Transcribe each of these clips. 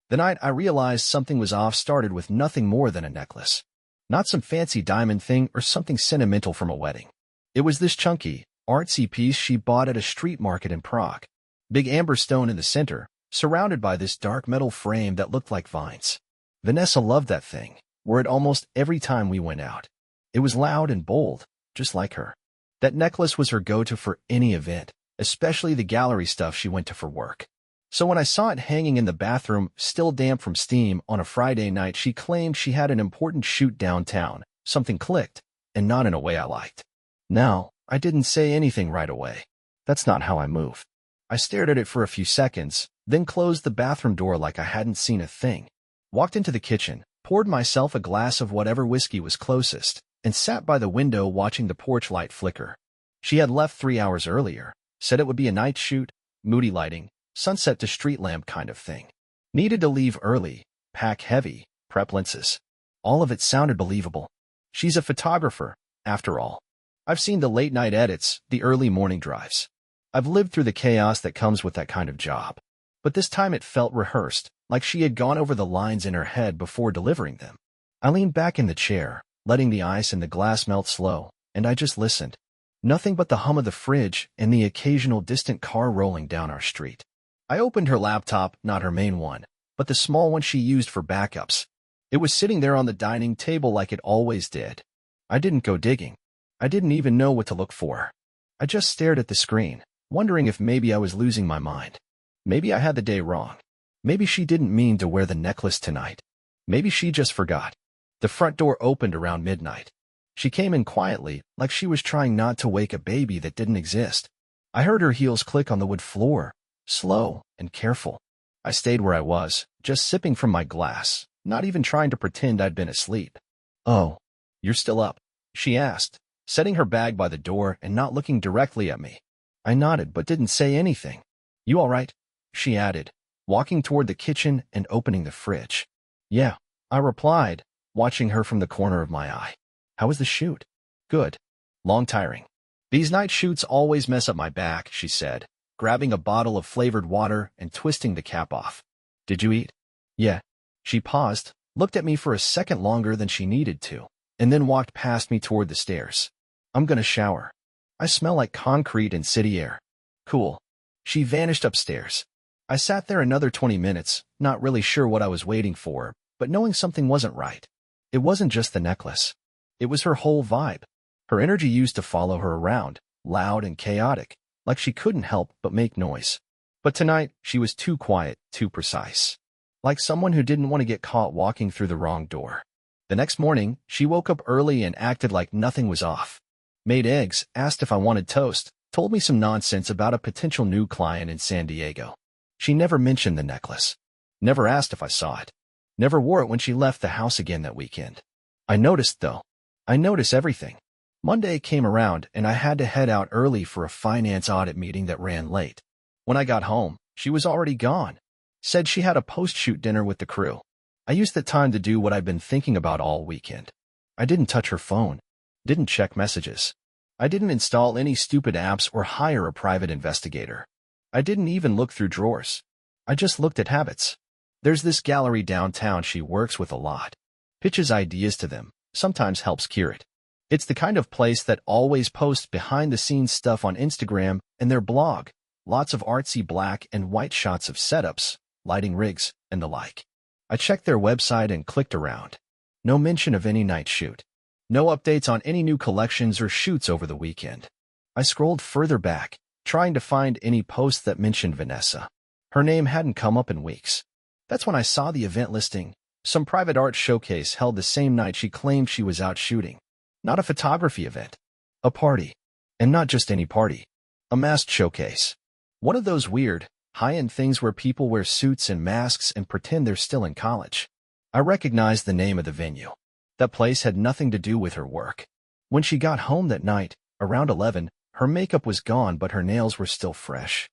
The night I realized something was off started with nothing more than a necklace. Not some fancy diamond thing or something sentimental from a wedding. It was this chunky, artsy piece she bought at a street market in Prague. Big amber stone in the center, surrounded by this dark metal frame that looked like vines. Vanessa loved that thing, wore it almost every time we went out. It was loud and bold, just like her. That necklace was her go-to for any event, especially the gallery stuff she went to for work. So when I saw it hanging in the bathroom, still damp from steam, on a Friday night, she claimed she had an important shoot downtown. Something clicked, and not in a way I liked. Now, I didn't say anything right away. That's not how I move. I stared at it for a few seconds, then closed the bathroom door like I hadn't seen a thing. Walked into the kitchen, poured myself a glass of whatever whiskey was closest, and sat by the window watching the porch light flicker. She had left 3 hours earlier, said it would be a night shoot, moody lighting, sunset to street lamp kind of thing. Needed to leave early, pack heavy, prep lenses. All of it sounded believable. She's a photographer, after all. I've seen the late-night edits, the early morning drives. I've lived through the chaos that comes with that kind of job. But this time it felt rehearsed, like she had gone over the lines in her head before delivering them. I leaned back in the chair, letting the ice in the glass melt slow, and I just listened. Nothing but the hum of the fridge and the occasional distant car rolling down our street. I opened her laptop, not her main one, but the small one she used for backups. It was sitting there on the dining table like it always did. I didn't go digging. I didn't even know what to look for. I just stared at the screen, wondering if maybe I was losing my mind. Maybe I had the day wrong. Maybe she didn't mean to wear the necklace tonight. Maybe she just forgot. The front door opened around midnight. She came in quietly, like she was trying not to wake a baby that didn't exist. I heard her heels click on the wood floor, slow and careful. I stayed where I was, just sipping from my glass, not even trying to pretend I'd been asleep. "Oh, you're still up?" she asked, setting her bag by the door and not looking directly at me. I nodded but didn't say anything. "You all right?" she added, walking toward the kitchen and opening the fridge. "Yeah," I replied, watching her from the corner of my eye. "How was the shoot?" "Good. Long, tiring. These night shoots always mess up my back," she said, grabbing a bottle of flavored water and twisting the cap off. "Did you eat?" "Yeah." She paused, looked at me for a second longer than she needed to, and then walked past me toward the stairs. "I'm gonna shower. I smell like concrete and city air." "Cool." She vanished upstairs. I sat there another 20 minutes, not really sure what I was waiting for, but knowing something wasn't right. It wasn't just the necklace. It was her whole vibe. Her energy used to follow her around, loud and chaotic, like she couldn't help but make noise. But tonight, she was too quiet, too precise. Like someone who didn't want to get caught walking through the wrong door. The next morning, she woke up early and acted like nothing was off. Made eggs, asked if I wanted toast, told me some nonsense about a potential new client in San Diego. She never mentioned the necklace. Never asked if I saw it. Never wore it when she left the house again that weekend. I noticed, though. I notice everything. Monday came around and I had to head out early for a finance audit meeting that ran late. When I got home, she was already gone. Said she had a post-shoot dinner with the crew. I used that time to do what I've been thinking about all weekend. I didn't touch her phone. Didn't check messages. I didn't install any stupid apps or hire a private investigator. I didn't even look through drawers. I just looked at habits. There's this gallery downtown she works with a lot. Pitches ideas to them, sometimes helps cure it. It's the kind of place that always posts behind-the-scenes stuff on Instagram and their blog. Lots of artsy black and white shots of setups, lighting rigs, and the like. I checked their website and clicked around. No mention of any night shoot. No updates on any new collections or shoots over the weekend. I scrolled further back, trying to find any posts that mentioned Vanessa. Her name hadn't come up in weeks. That's when I saw the event listing. Some private art showcase held the same night she claimed she was out shooting. Not a photography event. A party. And not just any party. A masked showcase. One of those weird, high-end things where people wear suits and masks and pretend they're still in college. I recognized the name of the venue. That place had nothing to do with her work. When she got home that night, around 11, her makeup was gone but her nails were still fresh.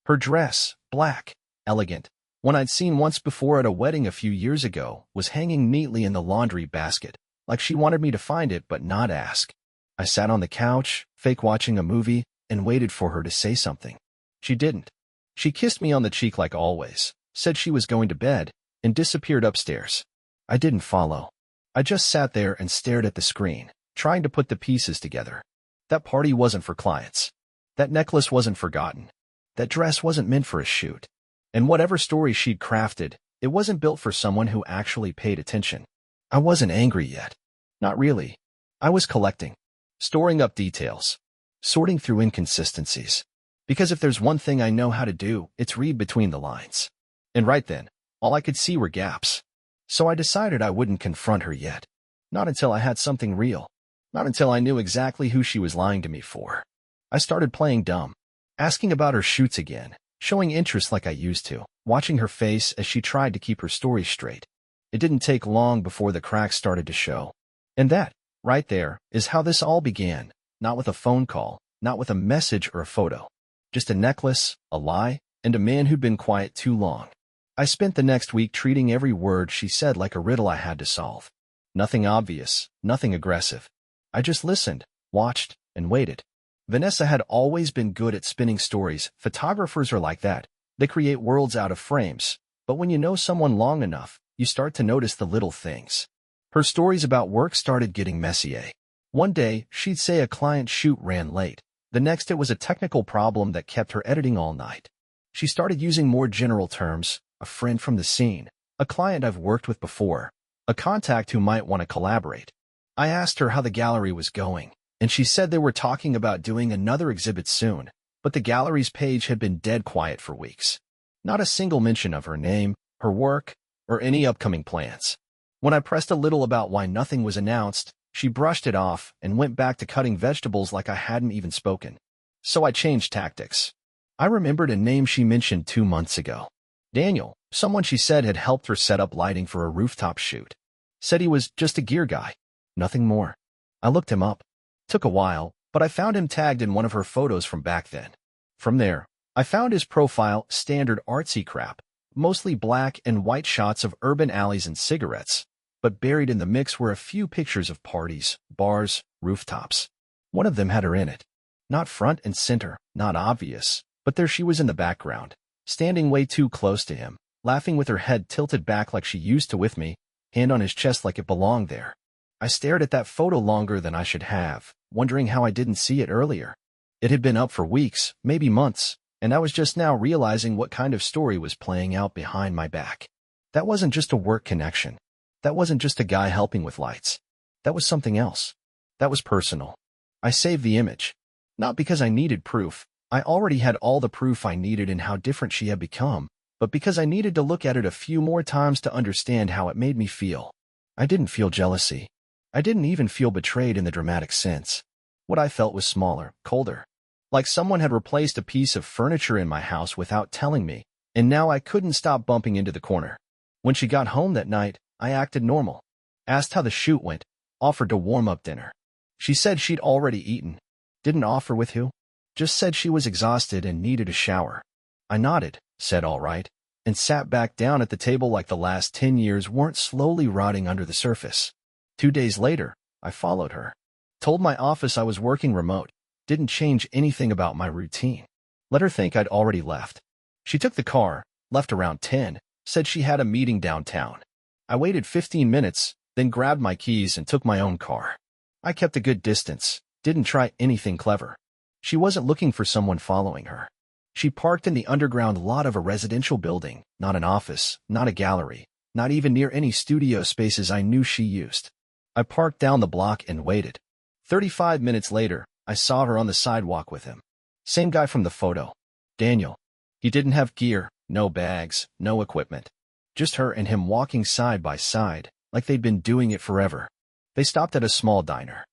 Her dress, black, elegant, one I'd seen once before at a wedding a few years ago, was hanging neatly in the laundry basket, like she wanted me to find it but not ask. I sat on the couch, fake watching a movie, and waited for her to say something. She didn't. She kissed me on the cheek like always, said she was going to bed, and disappeared upstairs. I didn't follow. I just sat there and stared at the screen, trying to put the pieces together. That party wasn't for clients. That necklace wasn't forgotten. That dress wasn't meant for a shoot. And whatever story she'd crafted, it wasn't built for someone who actually paid attention. I wasn't angry yet. Not really. I was collecting. Storing up details. Sorting through inconsistencies. Because if there's one thing I know how to do, it's read between the lines. And right then, all I could see were gaps. So I decided I wouldn't confront her yet. Not until I had something real. Not until I knew exactly who she was lying to me for. I started playing dumb. Asking about her shoots again. Showing interest like I used to. Watching her face as she tried to keep her story straight. It didn't take long before the cracks started to show. And that, right there, is how this all began. Not with a phone call. Not with a message or a photo. Just a necklace, a lie, and a man who'd been quiet too long. I spent the next week treating every word she said like a riddle I had to solve. Nothing obvious, nothing aggressive. I just listened, watched, and waited. Vanessa had always been good at spinning stories. Photographers are like that. They create worlds out of frames. But when you know someone long enough, you start to notice the little things. Her stories about work started getting messy. One day, she'd say a client shoot ran late. The next it was a technical problem that kept her editing all night. She started using more general terms, a friend from the scene, a client I've worked with before, a contact who might want to collaborate. I asked her how the gallery was going, and she said they were talking about doing another exhibit soon, but the gallery's page had been dead quiet for weeks. Not a single mention of her name, her work, or any upcoming plans. When I pressed a little about why nothing was announced, she brushed it off and went back to cutting vegetables like I hadn't even spoken. So I changed tactics. I remembered a name she mentioned 2 months ago. Daniel, someone she said had helped her set up lighting for a rooftop shoot. Said he was just a gear guy. Nothing more. I looked him up. Took a while, but I found him tagged in one of her photos from back then. From there, I found his profile, standard artsy crap, mostly black and white shots of urban alleys and cigarettes. But buried in the mix were a few pictures of parties, bars, rooftops. One of them had her in it. Not front and center, not obvious, but there she was in the background, standing way too close to him, laughing with her head tilted back like she used to with me, hand on his chest like it belonged there. I stared at that photo longer than I should have, wondering how I didn't see it earlier. It had been up for weeks, maybe months, and I was just now realizing what kind of story was playing out behind my back. That wasn't just a work connection. That wasn't just a guy helping with lights. That was something else. That was personal. I saved the image. Not because I needed proof. I already had all the proof I needed in how different she had become, but because I needed to look at it a few more times to understand how it made me feel. I didn't feel jealousy. I didn't even feel betrayed in the dramatic sense. What I felt was smaller, colder. Like someone had replaced a piece of furniture in my house without telling me, and now I couldn't stop bumping into the corner. When she got home that night, I acted normal. Asked how the shoot went, offered to warm up dinner. She said she'd already eaten. Didn't offer with who. Just said she was exhausted and needed a shower. I nodded, said all right, and sat back down at the table like the last 10 years weren't slowly rotting under the surface. 2 days later, I followed her. Told my office I was working remote. Didn't change anything about my routine. Let her think I'd already left. She took the car, left around 10, said she had a meeting downtown. I waited 15 minutes, then grabbed my keys and took my own car. I kept a good distance, didn't try anything clever. She wasn't looking for someone following her. She parked in the underground lot of a residential building, not an office, not a gallery, not even near any studio spaces I knew she used. I parked down the block and waited. 35 minutes later, I saw her on the sidewalk with him. Same guy from the photo. Daniel. He didn't have gear, no bags, no equipment. Just her and him walking side by side, like they'd been doing it forever. They stopped at a small diner.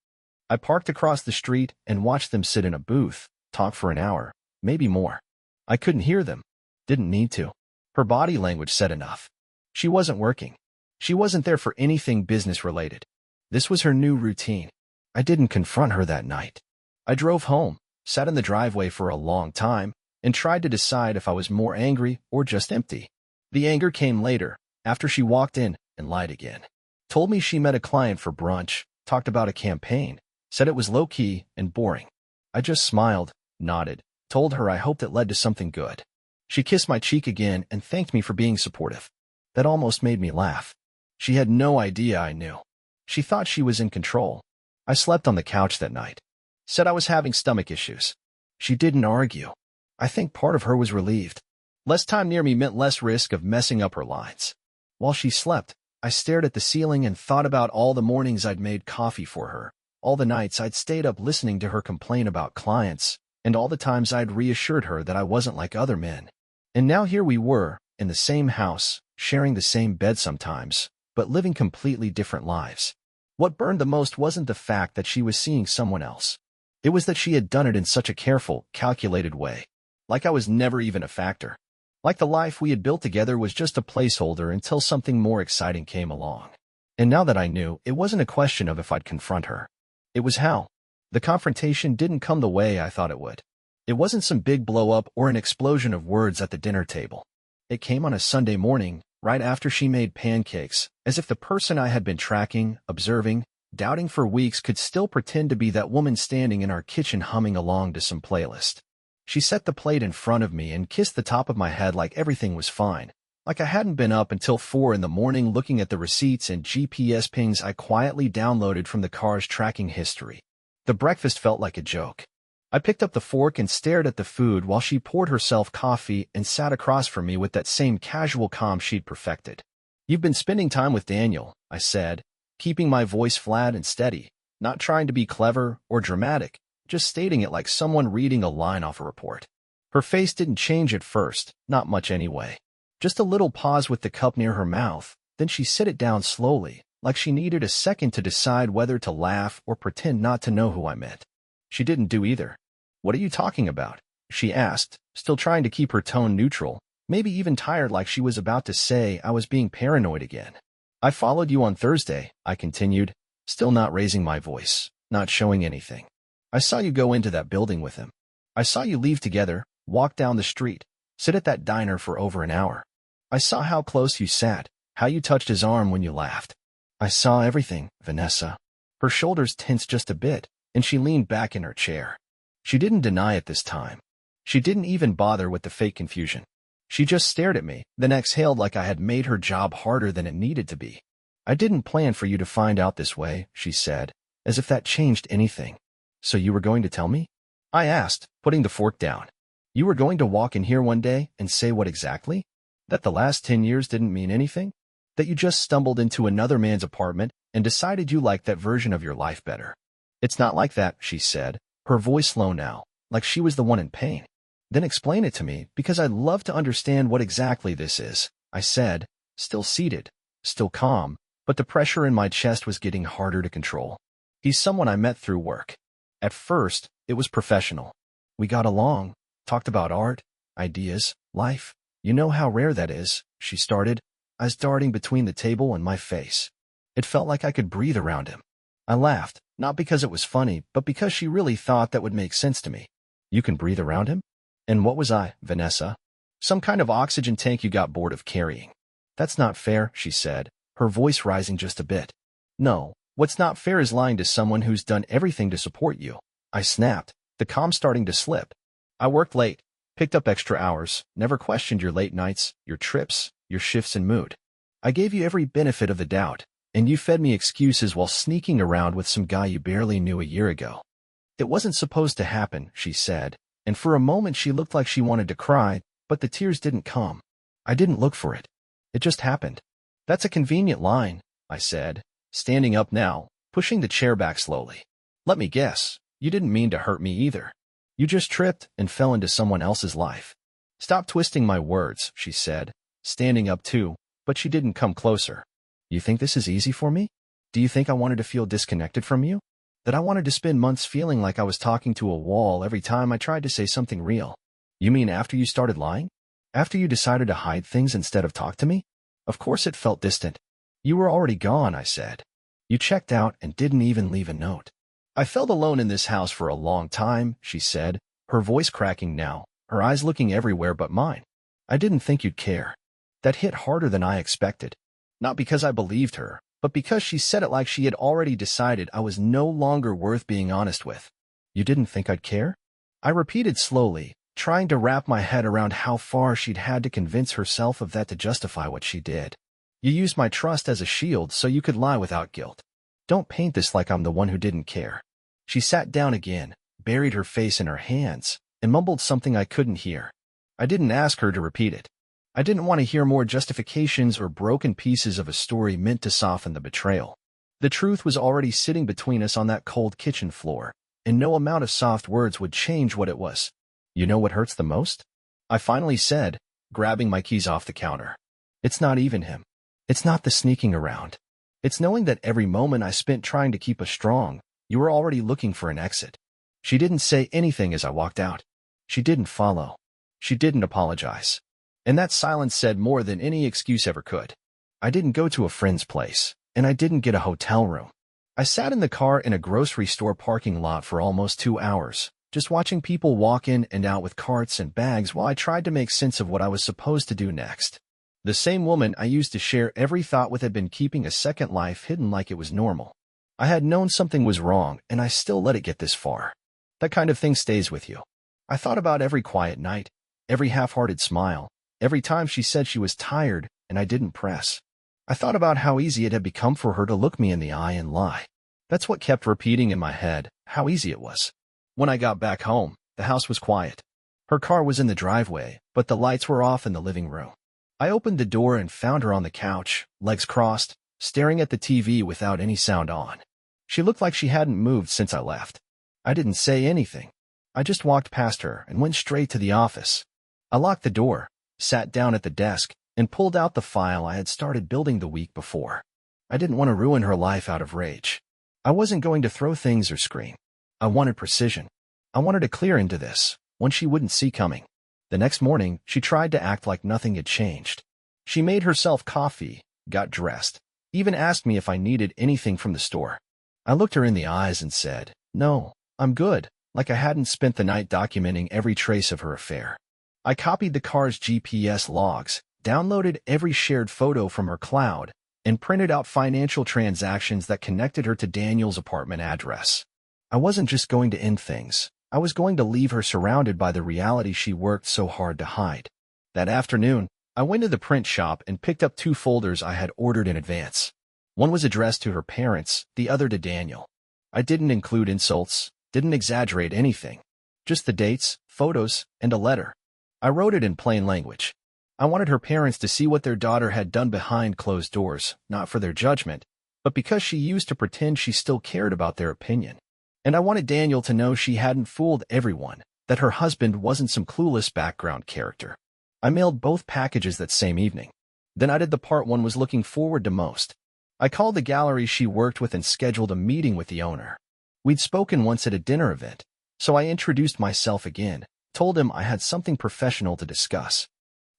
I parked across the street and watched them sit in a booth, talk for an hour, maybe more. I couldn't hear them. Didn't need to. Her body language said enough. She wasn't working. She wasn't there for anything business-related. This was her new routine. I didn't confront her that night. I drove home, sat in the driveway for a long time, and tried to decide if I was more angry or just empty. The anger came later, after she walked in and lied again. Told me she met a client for brunch, talked about a campaign, said it was low-key and boring. I just smiled, nodded, told her I hoped it led to something good. She kissed my cheek again and thanked me for being supportive. that almost made me laugh. She had no idea I knew. She thought she was in control. I slept on the couch that night. Said I was having stomach issues. She didn't argue. I think part of her was relieved. Less time near me meant less risk of messing up her lines. While she slept, I stared at the ceiling and thought about all the mornings I'd made coffee for her, all the nights I'd stayed up listening to her complain about clients, and all the times I'd reassured her that I wasn't like other men. And now here we were, in the same house, sharing the same bed sometimes, but living completely different lives. What burned the most wasn't the fact that she was seeing someone else. It was that she had done it in such a careful, calculated way. Like I was never even a factor. Like the life we had built together was just a placeholder until something more exciting came along. And now that I knew, it wasn't a question of if I'd confront her. It was how. The confrontation didn't come the way I thought it would. It wasn't some big blow-up or an explosion of words at the dinner table. It came on a Sunday morning, right after she made pancakes, as if the person I had been tracking, observing, doubting for weeks could still pretend to be that woman standing in our kitchen humming along to some playlist. She set the plate in front of me and kissed the top of my head like everything was fine, like I hadn't been up until 4 in the morning looking at the receipts and GPS pings I quietly downloaded from the car's tracking history. The breakfast felt like a joke. I picked up the fork and stared at the food while she poured herself coffee and sat across from me with that same casual calm she'd perfected. "You've been spending time with Daniel," I said, keeping my voice flat and steady, not trying to be clever or dramatic, just stating it like someone reading a line off a report. Her face didn't change at first, not much anyway. Just a little pause with the cup near her mouth, then she set it down slowly, like she needed a second to decide whether to laugh or pretend not to know who I meant. She didn't do either. "What are you talking about?" she asked, still trying to keep her tone neutral, maybe even tired like she was about to say I was being paranoid again. "I followed you on Thursday," I continued, still not raising my voice, not showing anything. "I saw you go into that building with him. I saw you leave together, walk down the street, sit at that diner for over an hour. I saw how close you sat, how you touched his arm when you laughed. I saw everything, Vanessa." Her shoulders tensed just a bit, and she leaned back in her chair. She didn't deny it this time. She didn't even bother with the fake confusion. She just stared at me, then exhaled like I had made her job harder than it needed to be. "I didn't plan for you to find out this way," she said, as if that changed anything. "So you were going to tell me?" I asked, putting the fork down. "You were going to walk in here one day and say what exactly? That the last 10 years didn't mean anything? That you just stumbled into another man's apartment and decided you liked that version of your life better?" "It's not like that," she said, her voice low now, like she was the one in pain. "Then explain it to me, because I'd love to understand what exactly this is," I said, still seated, still calm, but the pressure in my chest was getting harder to control. "He's someone I met through work. At first, it was professional. We got along, talked about art, ideas, life. You know how rare that is," she started, eyes darting between the table and my face. It felt like I could breathe around him. I laughed, not because it was funny, but because she really thought that would make sense to me. "You can breathe around him? And what was I, Vanessa? Some kind of oxygen tank you got bored of carrying?" "That's not fair," she said, her voice rising just a bit. "No, what's not fair is lying to someone who's done everything to support you," I snapped, the calm starting to slip. "I worked late, picked up extra hours, never questioned your late nights, your trips, your shifts in mood. I gave you every benefit of the doubt, and you fed me excuses while sneaking around with some guy you barely knew a year ago." "It wasn't supposed to happen," she said, and for a moment she looked like she wanted to cry, but the tears didn't come. "I didn't look for it. It just happened." "That's a convenient line," I said, standing up now, pushing the chair back slowly. "Let me guess, you didn't mean to hurt me either. You just tripped and fell into someone else's life." "Stop twisting my words," she said, standing up too, but she didn't come closer. "You think this is easy for me? Do you think I wanted to feel disconnected from you? That I wanted to spend months feeling like I was talking to a wall every time I tried to say something real? You mean after you started lying? After you decided to hide things instead of talk to me?" Of course it felt distant. "You were already gone," I said. "You checked out and didn't even leave a note." "I felt alone in this house for a long time," she said, her voice cracking now, her eyes looking everywhere but mine. "I didn't think you'd care." That hit harder than I expected. Not because I believed her, but because she said it like she had already decided I was no longer worth being honest with. "You didn't think I'd care?" I repeated slowly, trying to wrap my head around how far she'd had to convince herself of that to justify what she did. You used my trust as a shield so you could lie without guilt. Don't paint this like I'm the one who didn't care." She sat down again, buried her face in her hands, and mumbled something I couldn't hear. I didn't ask her to repeat it. I didn't want to hear more justifications or broken pieces of a story meant to soften the betrayal. The truth was already sitting between us on that cold kitchen floor, and no amount of soft words would change what it was. "You know what hurts the most?" I finally said, grabbing my keys off the counter. "It's not even him. It's not the sneaking around. It's knowing that every moment I spent trying to keep us strong, you were already looking for an exit." She didn't say anything as I walked out. She didn't follow. She didn't apologize. And that silence said more than any excuse ever could. I didn't go to a friend's place, and I didn't get a hotel room. I sat in the car in a grocery store parking lot for almost 2 hours, just watching people walk in and out with carts and bags while I tried to make sense of what I was supposed to do next. The same woman I used to share every thought with had been keeping a second life hidden like it was normal. I had known something was wrong, and I still let it get this far. That kind of thing stays with you. I thought about every quiet night, every half-hearted smile, every time she said she was tired and I didn't press. I thought about how easy it had become for her to look me in the eye and lie. That's what kept repeating in my head, how easy it was. When I got back home, the house was quiet. Her car was in the driveway, but the lights were off in the living room. I opened the door and found her on the couch, legs crossed, staring at the TV without any sound on. She looked like she hadn't moved since I left. I didn't say anything. I just walked past her and went straight to the office. I locked the door, sat down at the desk, and pulled out the file I had started building the week before. I didn't want to ruin her life out of rage. I wasn't going to throw things or scream. I wanted precision. I wanted a clear end to this, one she wouldn't see coming. The next morning, she tried to act like nothing had changed. She made herself coffee, got dressed, even asked me if I needed anything from the store. I looked her in the eyes and said, "No, I'm good," like I hadn't spent the night documenting every trace of her affair. I copied the car's GPS logs, downloaded every shared photo from her cloud, and printed out financial transactions that connected her to Daniel's apartment address. I wasn't just going to end things. I was going to leave her surrounded by the reality she worked so hard to hide. That afternoon, I went to the print shop and picked up 2 folders I had ordered in advance. One was addressed to her parents, the other to Daniel. I didn't include insults, didn't exaggerate anything. Just the dates, photos, and a letter. I wrote it in plain language. I wanted her parents to see what their daughter had done behind closed doors, not for their judgment, but because she used to pretend she still cared about their opinion. And I wanted Daniel to know she hadn't fooled everyone, that her husband wasn't some clueless background character. I mailed both packages that same evening. Then I did the part one was looking forward to most. I called the gallery she worked with and scheduled a meeting with the owner. We'd spoken once at a dinner event, so I introduced myself again, told him I had something professional to discuss.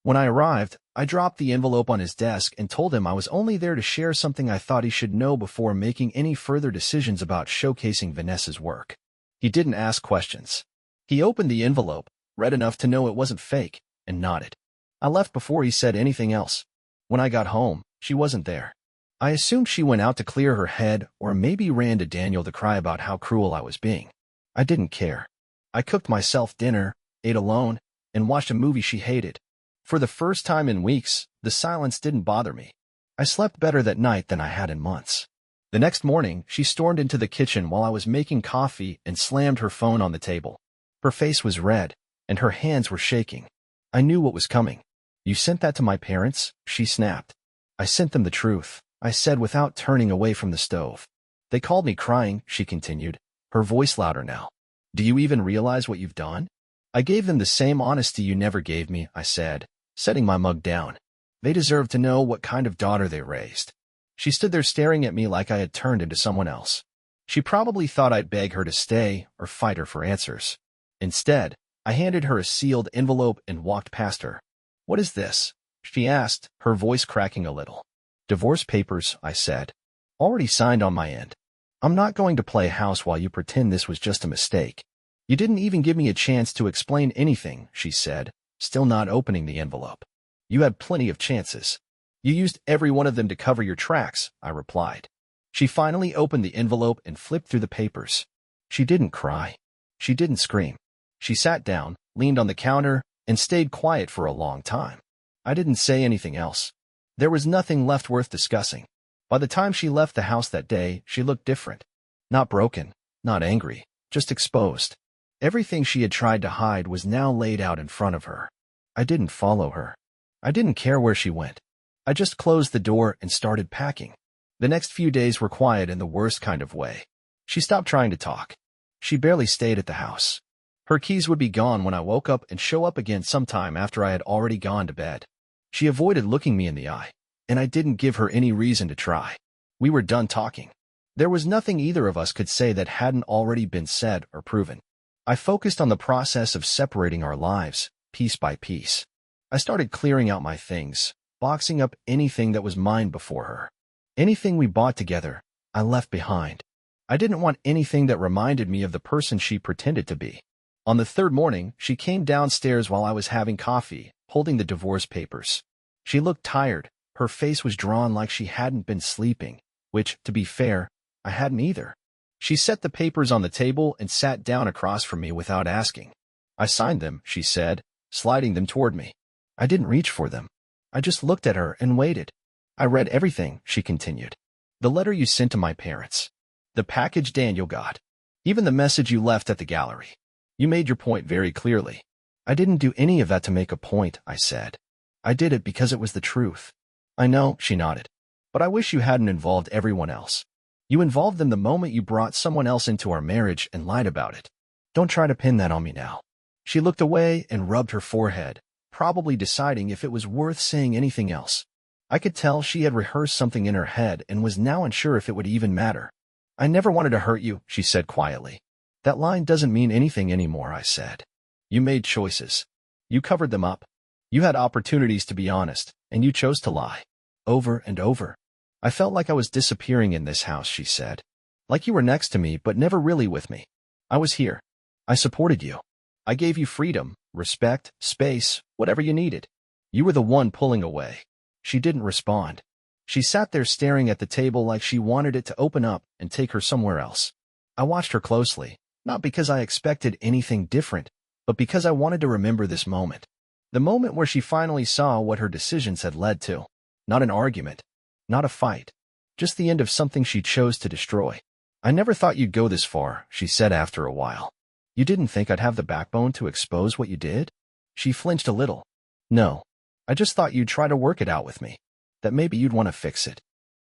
When I arrived, I dropped the envelope on his desk and told him I was only there to share something I thought he should know before making any further decisions about showcasing Vanessa's work. He didn't ask questions. He opened the envelope, read enough to know it wasn't fake, and nodded. I left before he said anything else. When I got home, she wasn't there. I assumed she went out to clear her head or maybe ran to Daniel to cry about how cruel I was being. I didn't care. I cooked myself dinner, ate alone, and watched a movie she hated. For the first time in weeks, the silence didn't bother me. I slept better that night than I had in months. The next morning, she stormed into the kitchen while I was making coffee and slammed her phone on the table. Her face was red, and her hands were shaking. I knew what was coming. "You sent that to my parents?" she snapped. "I sent them the truth," I said without turning away from the stove. "They called me crying," she continued, her voice louder now. "Do you even realize what you've done?" "I gave them the same honesty you never gave me," I said, setting my mug down. "They deserve to know what kind of daughter they raised." She stood there staring at me like I had turned into someone else. She probably thought I'd beg her to stay or fight her for answers. Instead, I handed her a sealed envelope and walked past her. "What is this?" she asked, her voice cracking a little. "Divorce papers," I said. "Already signed on my end. I'm not going to play house while you pretend this was just a mistake." "You didn't even give me a chance to explain anything," she said, still not opening the envelope. "You had plenty of chances. You used every one of them to cover your tracks," I replied. She finally opened the envelope and flipped through the papers. She didn't cry. She didn't scream. She sat down, leaned on the counter, and stayed quiet for a long time. I didn't say anything else. There was nothing left worth discussing. By the time she left the house that day, she looked different. Not broken, not angry, just exposed. Everything she had tried to hide was now laid out in front of her. I didn't follow her. I didn't care where she went. I just closed the door and started packing. The next few days were quiet in the worst kind of way. She stopped trying to talk. She barely stayed at the house. Her keys would be gone when I woke up and show up again sometime after I had already gone to bed. She avoided looking me in the eye, and I didn't give her any reason to try. We were done talking. There was nothing either of us could say that hadn't already been said or proven. I focused on the process of separating our lives, piece by piece. I started clearing out my things, boxing up anything that was mine before her. Anything we bought together, I left behind. I didn't want anything that reminded me of the person she pretended to be. On the third morning, she came downstairs while I was having coffee, holding the divorce papers. She looked tired. Her face was drawn like she hadn't been sleeping, which, to be fair, I hadn't either. She set the papers on the table and sat down across from me without asking. I signed them, she said, sliding them toward me. I didn't reach for them. I just looked at her and waited. I read everything, she continued. The letter you sent to my parents. The package Daniel got. Even the message you left at the gallery. You made your point very clearly. I didn't do any of that to make a point, I said. I did it because it was the truth. I know, she nodded. But I wish you hadn't involved everyone else. You involved them the moment you brought someone else into our marriage and lied about it. Don't try to pin that on me now. She looked away and rubbed her forehead, probably deciding if it was worth saying anything else. I could tell she had rehearsed something in her head and was now unsure if it would even matter. I never wanted to hurt you, she said quietly. That line doesn't mean anything anymore, I said. You made choices. You covered them up. You had opportunities to be honest, and you chose to lie. Over and over. I felt like I was disappearing in this house, she said. Like you were next to me, but never really with me. I was here. I supported you. I gave you freedom, respect, space, whatever you needed. You were the one pulling away. She didn't respond. She sat there staring at the table like she wanted it to open up and take her somewhere else. I watched her closely, not because I expected anything different, but because I wanted to remember this moment. The moment where she finally saw what her decisions had led to. Not an argument. Not a fight. Just the end of something she chose to destroy. I never thought you'd go this far, she said after a while. You didn't think I'd have the backbone to expose what you did? She flinched a little. No. I just thought you'd try to work it out with me. That maybe you'd want to fix it.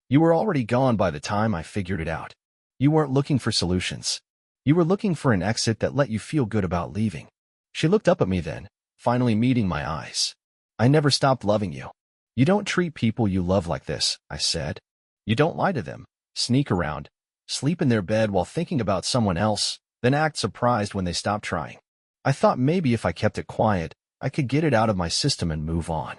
You were already gone by the time I figured it out. You weren't looking for solutions. You were looking for an exit that let you feel good about leaving. She looked up at me then, finally meeting my eyes. I never stopped loving you. You don't treat people you love like this, I said. You don't lie to them, sneak around, sleep in their bed while thinking about someone else, then act surprised when they stop trying. I thought maybe if I kept it quiet, I could get it out of my system and move on.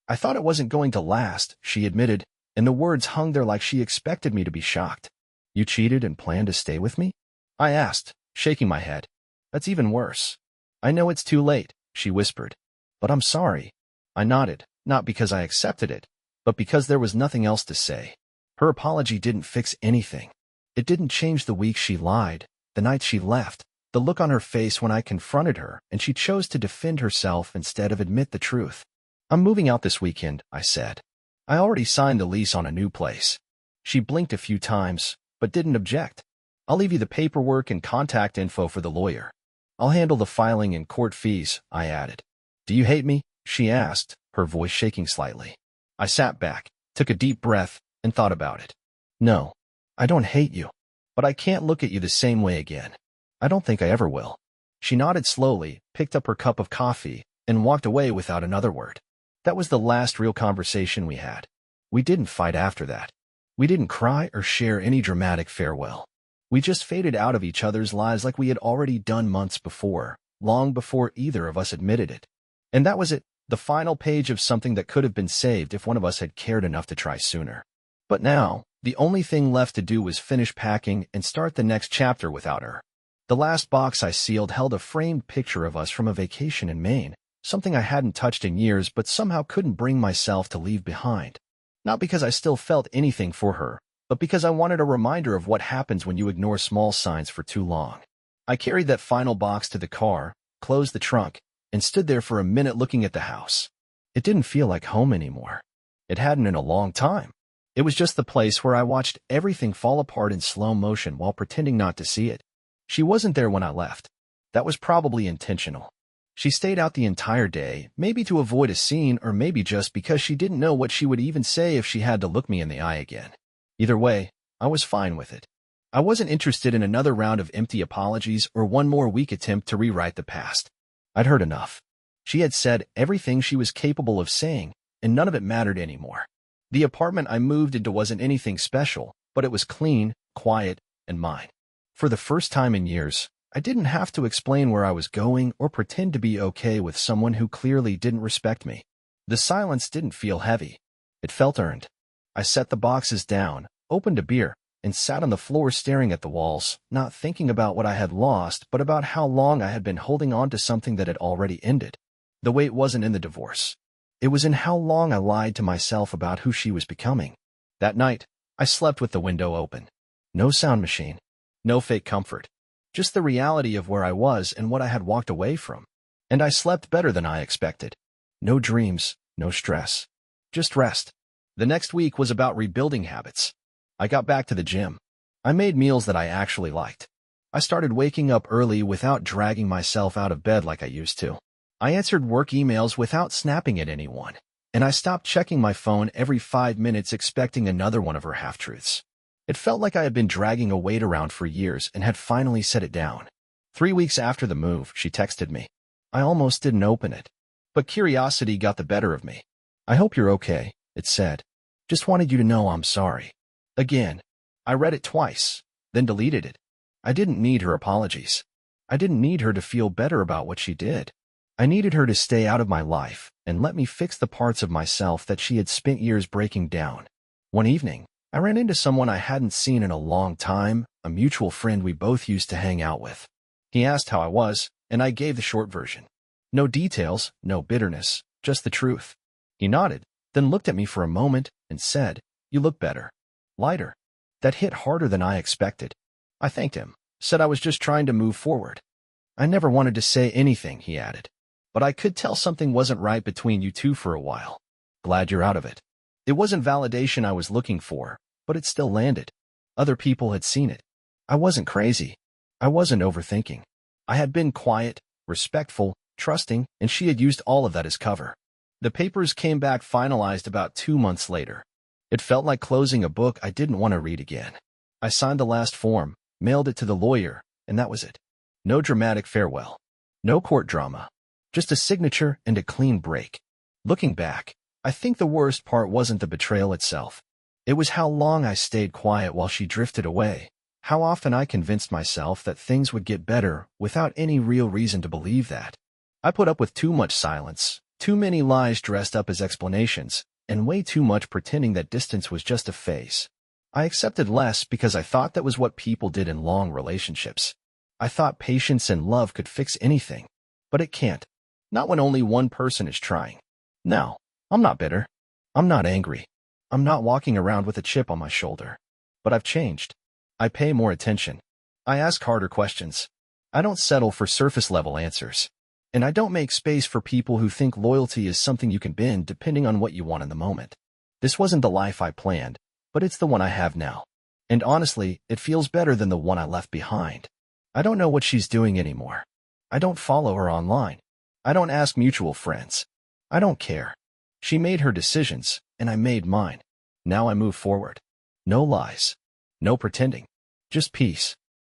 I thought it wasn't going to last, she admitted, and the words hung there like she expected me to be shocked. You cheated and planned to stay with me? I asked, shaking my head. That's even worse. I know it's too late, she whispered. But I'm sorry. I nodded, not because I accepted it, but because there was nothing else to say. Her apology didn't fix anything. It didn't change the week she lied, the night she left, the look on her face when I confronted her and she chose to defend herself instead of admit the truth. I'm moving out this weekend, I said. I already signed the lease on a new place. She blinked a few times, but didn't object. I'll leave you the paperwork and contact info for the lawyer. I'll handle the filing and court fees, I added. Do you hate me? She asked, her voice shaking slightly. I sat back, took a deep breath, and thought about it. No, I don't hate you, but I can't look at you the same way again. I don't think I ever will. She nodded slowly, picked up her cup of coffee, and walked away without another word. That was the last real conversation we had. We didn't fight after that. We didn't cry or share any dramatic farewell. We just faded out of each other's lives like we had already done months before, long before either of us admitted it. And that was it, the final page of something that could have been saved if one of us had cared enough to try sooner. But now, the only thing left to do was finish packing and start the next chapter without her. The last box I sealed held a framed picture of us from a vacation in Maine, something I hadn't touched in years but somehow couldn't bring myself to leave behind. Not because I still felt anything for her, but because I wanted a reminder of what happens when you ignore small signs for too long. I carried that final box to the car, closed the trunk, and stood there for a minute looking at the house. It didn't feel like home anymore. It hadn't in a long time. It was just the place where I watched everything fall apart in slow motion while pretending not to see it. She wasn't there when I left. That was probably intentional. She stayed out the entire day, maybe to avoid a scene or maybe just because she didn't know what she would even say if she had to look me in the eye again. Either way, I was fine with it. I wasn't interested in another round of empty apologies or one more weak attempt to rewrite the past. I'd heard enough. She had said everything she was capable of saying, and none of it mattered anymore. The apartment I moved into wasn't anything special, but it was clean, quiet, and mine. For the first time in years, I didn't have to explain where I was going or pretend to be okay with someone who clearly didn't respect me. The silence didn't feel heavy. It felt earned. I set the boxes down, opened a beer, and sat on the floor staring at the walls, not thinking about what I had lost, but about how long I had been holding on to something that had already ended. The weight wasn't in the divorce. It was in how long I lied to myself about who she was becoming. That night, I slept with the window open. No sound machine. No fake comfort. Just the reality of where I was and what I had walked away from. And I slept better than I expected. No dreams, no stress. Just rest. The next week was about rebuilding habits. I got back to the gym. I made meals that I actually liked. I started waking up early without dragging myself out of bed like I used to. I answered work emails without snapping at anyone, and I stopped checking my phone every 5 minutes expecting another one of her half-truths. It felt like I had been dragging a weight around for years and had finally set it down. 3 weeks after the move, she texted me. I almost didn't open it, but curiosity got the better of me. "I hope you're okay," it said. "Just wanted you to know I'm sorry." Again, I read it twice, then deleted it. I didn't need her apologies. I didn't need her to feel better about what she did. I needed her to stay out of my life and let me fix the parts of myself that she had spent years breaking down. One evening, I ran into someone I hadn't seen in a long time, a mutual friend we both used to hang out with. He asked how I was, and I gave the short version. No details, no bitterness, just the truth. He nodded, then looked at me for a moment and said, "You look better. Lighter." That hit harder than I expected. I thanked him, said I was just trying to move forward. "I never wanted to say anything," he added, "but I could tell something wasn't right between you two for a while. Glad you're out of it." It wasn't validation I was looking for, but it still landed. Other people had seen it. I wasn't crazy. I wasn't overthinking. I had been quiet, respectful, trusting, and she had used all of that as cover. The papers came back finalized about 2 months later. It felt like closing a book I didn't want to read again. I signed the last form, mailed it to the lawyer, and that was it. No dramatic farewell. No court drama. Just a signature and a clean break. Looking back, I think the worst part wasn't the betrayal itself. It was how long I stayed quiet while she drifted away, how often I convinced myself that things would get better without any real reason to believe that. I put up with too much silence, too many lies dressed up as explanations, and way too much pretending that distance was just a phase. I accepted less because I thought that was what people did in long relationships. I thought patience and love could fix anything, but it can't. Not when only one person is trying. No, I'm not bitter. I'm not angry. I'm not walking around with a chip on my shoulder. But I've changed. I pay more attention. I ask harder questions. I don't settle for surface-level answers. And I don't make space for people who think loyalty is something you can bend depending on what you want in the moment. This wasn't the life I planned, but it's the one I have now. And honestly, it feels better than the one I left behind. I don't know what she's doing anymore. I don't follow her online. I don't ask mutual friends. I don't care. She made her decisions, and I made mine. Now I move forward. No lies. No pretending. Just peace.